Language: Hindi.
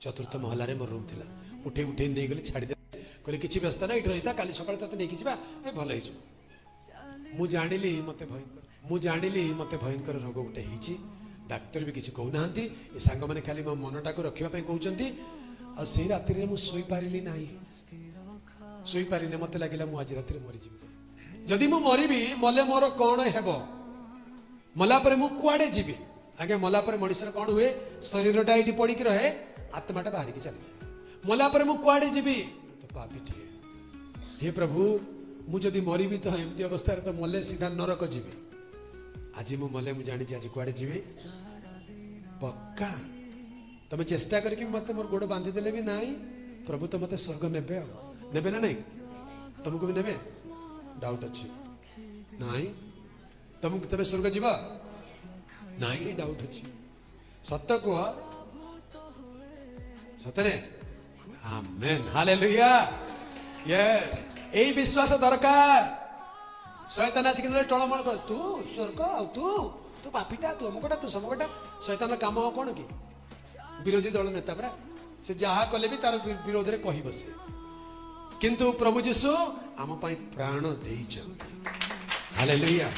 चतुर्थ महलार मोर रूम थी उठे उठे नहीं गले छाड़ी कहले किसी व्यस्त ना ये रही था काली सकाल ते नहीं जा भल हो जानिली मत भयंकर रोग गोटे डाक्तर भी किसी कहूना सांग मैंने खाली मो मनटा को रखापी कहते से राति में मुई पारि ना शोई पारि मत लगे मुझे राति मरीजी जदि मु मरबी मले मोर कौन हेब मलापर मु कुआडे जीवी आगे मलापर मनुष्य कौन हुए शरीरटा ये पड़ी रहे आत्माटा बाहर की चली जाए मलापर मु कुआडे जीवी तो पापी टे हे प्रभु मुझे मरबी तो एमती अवस्था तो मले सीधा नरक जीवी आज मु मले मु जानी आज कुआडे जीवी पक्का तुम चेष्टा करके मत मोर गोड़ बांधिदेले भी ना प्रभु तो मत स्वर्ग नेबे ना नहीं तुमको भी नेबे डाउट अच्छी नाई तुमको तबे स्वर्ग जीवा नाई डाउट अच्छी सत्य कह सतने आमेन हालेलुया यस ए विश्वास दरकार शैतान आसिक टळमळ कर तू स्वर्ग तू तू पापीटा तू अमुकटा तू समकटा शैतान काम कौन कि विरोधी दल नेता परा से जहा कले भी तार विरोध रे कहि बसे किंतु प्रभु जीशु आम प्राण देइछन्ति हालेलुया।